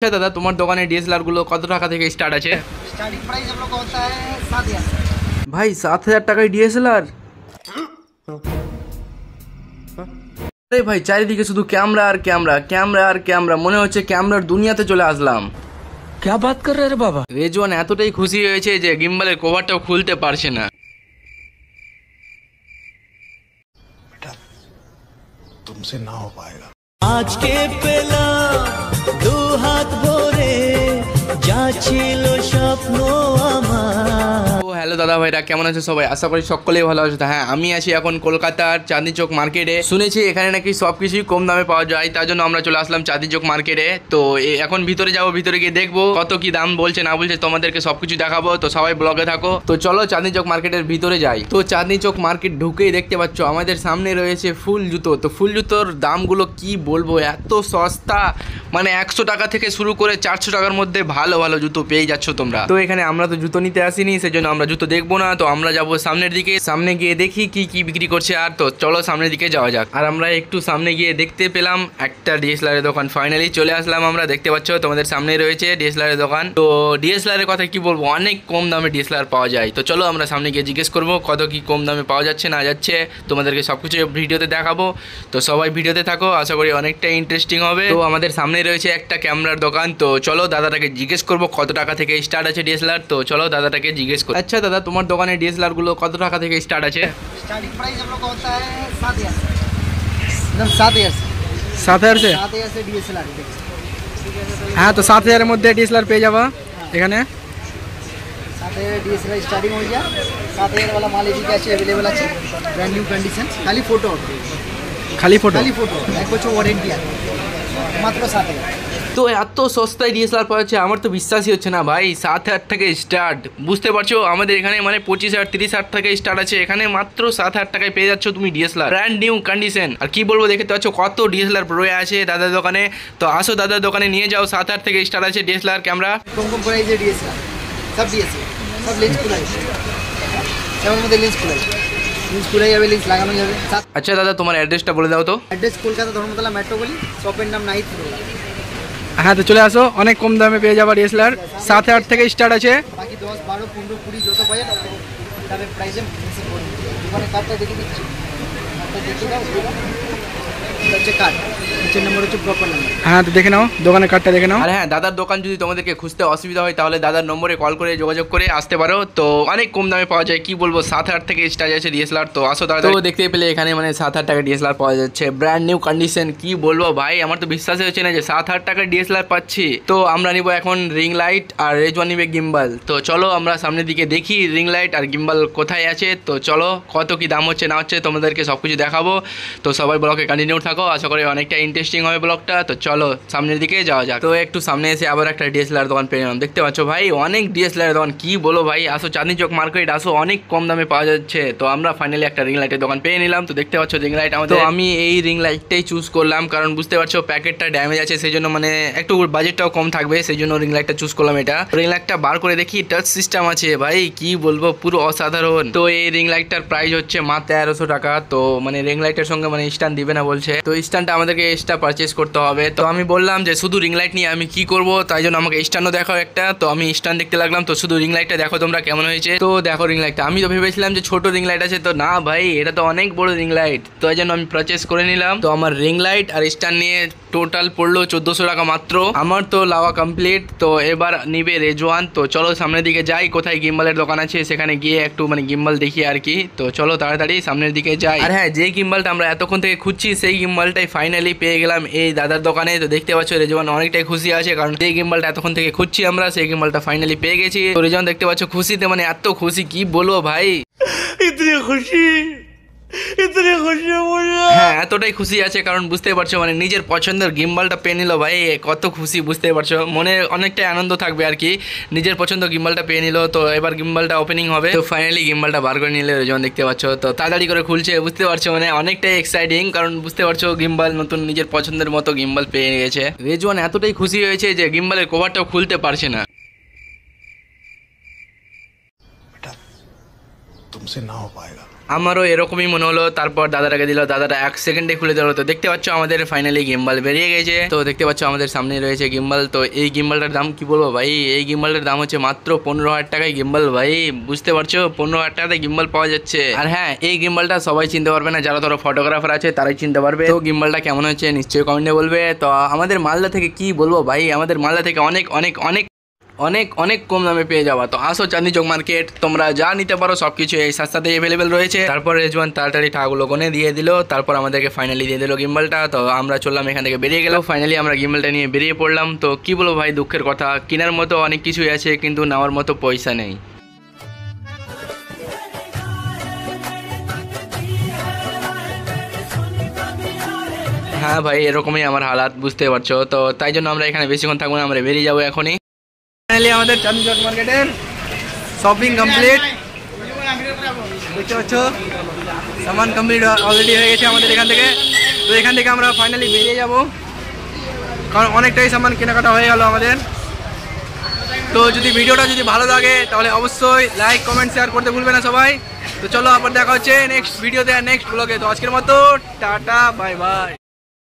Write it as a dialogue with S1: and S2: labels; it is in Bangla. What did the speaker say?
S1: अच्छा दादा तुम्हारे दुकान डीएसएलआर गुलो कत टाका থেকে স্টার্ট আছে?
S2: स्टार्टिंग प्राइस हम लोग का होता है 7,000।
S1: भाई 7,000 টাকায় डीएसएलआर? अरे भाई চারিদিকে শুধু ক্যামেরা আর ক্যামেরা, ক্যামেরা আর ক্যামেরা, মনে হচ্ছে ক্যামেরার দুনিয়াতে চলে আসলাম।
S3: क्या बात कर रहे रे बाबा?
S1: রেজওয়ান এতটাই খুশি হয়েছে যে গিম্বলের কভারটাও খুলতে পারছে না।
S4: बेटा तुमसे ना हो पाएगा।
S5: आज के पेला दो हाथ भरे যা ছিল স্বপ্ন আমার।
S1: ও হ্যালো দাদা ভাইরা, কেমন আছো সবাই? আশা করি সকলেই ভালো আছো। হ্যাঁ, আমি আছি এখন কলকাতার চাঁদনি চক মার্কেটে। শুনেছি এখানে নাকি সব কিছুই কম দামে পাওয়া যায়, তার জন্য আমরা চলে আসলাম চাঁদনি চক মার্কেটে। তো এখন ভিতরে যাবো, ভিতরে গিয়ে দেখবো কত কি দাম বলছে না বলছে, তোমাদেরকে সবকিছু দেখাবো। তো সবাই ব্লগে থাকো। তো চলো চাঁদনি চক মার্কেটের ভিতরে যাই। তো চাঁদনি চক মার্কেট ঢুকেই দেখতে পাচ্ছ আমাদের সামনে রয়েছে ফুল জুতো। তো ফুল জুতোর দামগুলো কি বলবো, এত সস্তা, মানে 100 টাকা থেকে শুরু করে 400 টাকার মধ্যে ভালো ভালো জুতো পেয়ে যাচ্ছ তোমরা। তো এখানে আমরা তো জুতো নিতে আসিনি, সেজন্য আমরা জুতো দেখবো না। তো আমরা যাবো সামনের দিকে, সামনে গিয়ে দেখি কি কি বিক্রি করছে। আর তো চলো সামনের দিকে যাওয়া যাক। আর আমরা একটু সামনে গিয়ে দেখতে পেলাম একটা ডিএসএলআর এর দোকান। ফাইনালি চলে আসলাম আমরা, দেখতে পাচ্ছ তোমাদের সামনে রয়েছে ডিএসএলআর এর দোকান। তো ডিএসএলআর এর কথা কি বলবো, অনেক কম দামে ডিএসএলআর পাওয়া যায়। তো চলো আমরা সামনে গিয়ে জিজ্ঞেস করবো কত কি কম দামে পাওয়া যাচ্ছে না যাচ্ছে, তোমাদেরকে সবকিছু ভিডিওতে দেখাবো। তো সবাই ভিডিওতে থাকো, আশা করি অনেকটা ইন্টারেস্টিং হবে। তো আমাদের সামনে রয়েছে একটা ক্যামেরার দোকান। তো চলো দাদাটাকে জিজ্ঞেস করবো কত টাকা থেকে স্টার্ট আছে ডিএসএলআর। তো চলো দাদাটাকে জিজ্ঞেস করো। আচ্ছা দাদা তোমার দোকানে ডিএসএলআর গুলো কত টাকা থেকে স্টার্ট আছে?
S2: स्टार्टिंग प्राइस हम लोग का होता है 7,000 एकदम 7,000 से
S3: 7,000 से?
S2: 7,000 से डीएसएलआर।
S3: হ্যাঁ, তো 7,000 এর মধ্যে ডিএসএলআর পেয়ে যাবা এখানে।
S2: 7,000 डीएसएलआर स्टार्टिंग हो गया। 7,000 वाला माल এদিকে আছে, अवेलेबल আছে, ব্র্যান্ড নিউ কন্ডিশন, খালি ফটো,
S3: খালি ফটো,
S2: খালি ফটো, 1 বছর ওয়ারেন্টি আছে, মাত্র 7,000।
S1: তো এত সস্তায় ডিএসএলআর পাওয়া যাচ্ছে, আমার তো বিশ্বাসই হচ্ছে না ভাই। 7,000 থেকে স্টার্ট, বুঝতে পারছো আমাদের এখানে মানে 25,000 30,000 থেকে স্টার্ট আছে, এখানে মাত্র 7,000 টাকায় পেয়ে যাচ্ছ তুমি ডিএসএলআর ব্র্যান্ড নিউ কন্ডিশন। আর কি বলবো, দেখতে পাচ্ছ কত ডিএসএলআর রয়ে আছে দাদার দোকানে। তো আসো দাদার দোকানে নিয়ে যাও, 7,000 থেকে স্টার্ট আছে ডিএসএলআর ক্যামেরা।
S2: কম কম প্রাইসে डीएसएलआर সব डीएसएलआर, সব লেন্স খুলাই, সবার মধ্যে লেন্স খুলাই, লেন্স খুলাই যাবে, লেন্স লাগানো যাবে।
S1: আচ্ছা দাদা তোমার অ্যাড্রেসটা বলে দাও তো।
S2: অ্যাড্রেস কলকাতা ধর্মতলা মেট্রো গলি, শপের নাম নাইট।
S3: হ্যাঁ, তো চলে আসো, অনেক কম দামে পেয়ে যাবা ডিএসএলআর। 7,000 থেকে স্টার্ট আছে।
S2: বাকি 10 12 15 20 যত বাজে তার প্রাইসে মেনশন করে দোকানে কার্ডটা দেখে দিচ্ছি, কার্ডটা দেখে দাও, এটা হচ্ছে কার্ড, নিচের নম্বর হচ্ছে প্রপার নাম্বার।
S3: হ্যাঁ, তো দেখে নাও দোকানের কার্ডটা দেখে নাও।
S1: আর হ্যাঁ, দাদার দোকান যদি তোমাদেরকে খুঁজতে অসুবিধা হয় তাহলে দাদার নম্বরে কল করে যোগাযোগ করে আসতে পারো। তো অনেক কম দামে পাওয়া যায়, কি বলবো 7,000 থেকে স্টার্ট আছে ডিএসএলআর। তো আসো দাদা। তো দেখতে পেলে এখানে মানে 7,000 টাকা ডিএসএলআর পাওয়া যাচ্ছে ব্র্যান্ড নিউ কন্ডিশন। কি বলবো ভাই, আমার তো বিশ্বাসই হচ্ছে না যে 7,000 টাকা ডিএসএলআর পাচ্ছি। তো আমরা নিব এখন রিং লাইট আর রেজওয়ান নিবে গিম্বাল। তো চলো আমরা সামনের দিকে দেখি রিং লাইট আর গিম্বাল কোথায় আছে। তো চলো কত কি দাম হচ্ছে না হচ্ছে তোমাদেরকে সব কিছু দেখাবো। তো সবাই ব্লগে কন্টিনিউ থাকো, আশা করি অনেকটা ইন্টারেস্টিং হবে ব্লগটা। তো চলো সামনের দিকে যাওয়া যাক। তো একটু সামনে এসে আবার একটা ডিএসএলআর দোকান পেয়ে গেলাম, দেখতে পাচ্ছ ভাই অনেক ডিএসএলআর দোকান। কি বলো ভাই, আসো চাঁদনি চক মার্কেট, আসো, অনেক কম দামে পাওয়া যাচ্ছে। তো আমরা ফাইনালি একটা রিং লাইটের দোকান পেয়ে নিলাম। তো দেখতে পাচ্ছ রিং লাইট আমাদের। তো আমি এই রিং লাইটটাই চুজ করলাম, কারণ বুঝতে পারছো প্যাকেটটা ড্যামেজ আছে, সেই জন্য মানে একটু বাজেটটাও কম থাকবে, সেই জন্য রিং লাইটটা চুজ করলাম। এটা রিং লাইটটা বার করে দেখি, টাচ সিস্টেম আছে ভাই, কি বলবো পুরো অসাধারণ। তো এই রিং লাইটটার প্রাইস হচ্ছে মাত্র 1300 টাকা। তো মানে রিং লাইটের সঙ্গে মানে স্ট্যান্ড দিবে না বলছে, তো স্ট্যান্ডটা আমাদেরকে এক্সট্রা পারচেস করতে হবে। তো আমি বললাম যে শুধু রিং লাইট নিয়ে আমি কি করব, তাই জন্য আমাকে স্ট্যান্ডও দেখাও একটা। তো আমি স্ট্যান্ড দেখতে লাগলাম। তো শুধু রিং লাইটটা দেখো তোমরা কেমন হয়েছে। তো দেখো রিং লাইটটা, আমি তো ভেবেছিলাম যে ছোট রিং লাইট আছে, তো না ভাই এটা তো অনেক বড় রিং লাইট। তো এই জন্য আমি পারচেস করে নিলাম। তো আমার রিং লাইট আর স্ট্যান্ড নিয়ে টোটাল পড়লো 1400 টাকা মাত্র। আমার তো লাওয়া কমপ্লিট। তো এবার নিবে রেজওয়ান। তো চলো সামনের দিকে যাই, কোথায় গিম্বালের দোকান আছে সেখানে গিয়ে একটু মানে গিম্বাল দেখি আর কি। তো চলো তাড়াতাড়ি সামনের দিকে যাই। আর হ্যাঁ, যে গিম্বালটা আমরা এতক্ষণ থেকে খুঁজছি সেই গিম্বালটাই ফাইনালি পেয়ে গেলাম এই দাদার দোকানে। তো দেখতে পাচ্ছ রেজওয়ান অনেকটাই খুশি আছে, কারণ যে গিম্বালটা এতক্ষণ থেকে খুঁজছি আমরা সেই গিম্বালটা ফাইনালি পেয়ে গেছি। তো রেজওয়ান দেখতে পাচ্ছ খুশিতে মানে এত খুশি, কি বলবো ভাই,
S5: इतनी खुशी
S1: হ্যাঁ এতটাই খুশি আছে, কারণ বুঝতে পারছো মানে নিজের পছন্দের গিম্বালটা পেয়ে নিল ভাই, কত খুশি বুঝতে পারছো, মনে অনেকটাই আনন্দ থাকবে আর কি, নিজের পছন্দ গিম্বালটা পেয়ে নিল। তো এবার গিম্বালটা ওপেনিং হবে। তো ফাইনালি গিম্বালটা বার করে নিলে রেজওয়ান, দেখতে পাচ্ছ তো তাড়াতাড়ি করে খুলছে, বুঝতে পারছো মানে অনেকটাই এক্সাইটিং, কারণ বুঝতে পারছো গিম্বাল নতুন নিজের পছন্দের মতো গিম্বাল পেয়ে গেছে। রেজওয়ান এতটাই খুশি হয়েছে যে গিম্বালের কভারটাও খুলতে পারছে না।
S4: बेटा तुमसे ना हो पाएगा।
S1: আমারও এরকমই মনে হলো। তারপর দাদাটাকে দিল, দাদাটা 1 সেকেন্ডে খুলে দিল। তো দেখতে পাচ্ছ আমাদের ফাইনালি গিম্বাল বেরিয়ে গেছে। তো দেখতে পাচ্ছ আমাদের সামনে রয়েছে গিম্বাল। তো এই গিম্বালটার দাম কি বলবো ভাই, এই গিম্বালটার দাম হচ্ছে মাত্র 15,000 টাকায় গিম্বাল ভাই, বুঝতে পারছো 15,000 টাকাতে গিম্বাল পাওয়া যাচ্ছে। আর হ্যাঁ, এই গিম্বালটা সবাই চিনতে পারবে না, যারা ধরো ফটোগ্রাফার আছে তারাই চিনতে পারবে। তো গিম্বালটা কেমন হচ্ছে নিশ্চয়ই কমেন্টে বলবে। তো আমাদের মালদা থেকে কি বলবো ভাই, আমাদের মালদা থেকে অনেক অনেক অনেক অনেক অনেক কম দামে পেয়ে যাওয়া। তো আসো চাঁদনি চক মার্কেট, তোমরা যা নিতে পারো সবকিছু এই সস্তাতে অ্যাভেলেবেল রয়েছে। তারপর রেজওয়ান তাড়াতাড়ি টাকাগুলো গনে দিয়ে দিল, তারপর আমাদেরকে ফাইনালি দিয়ে দিল গিম্বালটা। তো আমরা চললাম এখান থেকে বেরিয়ে গেলাম। ফাইনালি আমরা গিম্বালটা নিয়ে বেরিয়ে পড়লাম। তো কি বলবো ভাই, দুঃখের কথা, কেনার মতো অনেক কিছুই আছে কিন্তু নেওয়ার মতো পয়সা নেই। হ্যাঁ ভাই, এরকমই আমার হালাত, বুঝতে পারছো। তো তাই জন্য আমরা এখানে বেশিক্ষণ থাকবো না, আমরা বেরিয়ে যাবো এখনই।
S3: ফাইনালি আমাদের চাঁদনি চক মার্কেটের শপিং কমপ্লিট, দেখতে পাচ্ছ সামান কমপ্লিট অলরেডি হয়ে গেছে আমাদের এখান থেকে। তো এখান থেকে আমরা ফাইনালি বেরিয়ে যাব, কারণ অনেকটাই সামান কেনাকাটা হয়ে গেল আমাদের। তো যদি ভিডিওটা যদি ভালো লাগে তাহলে অবশ্যই লাইক কমেন্ট শেয়ার করতে ভুলবে না সবাই। তো চলো আবার দেখা হচ্ছে নেক্সট ভিডিওতে, নেক্সট ব্লগে। তো আজকের মতো টাটা, বাই বাই।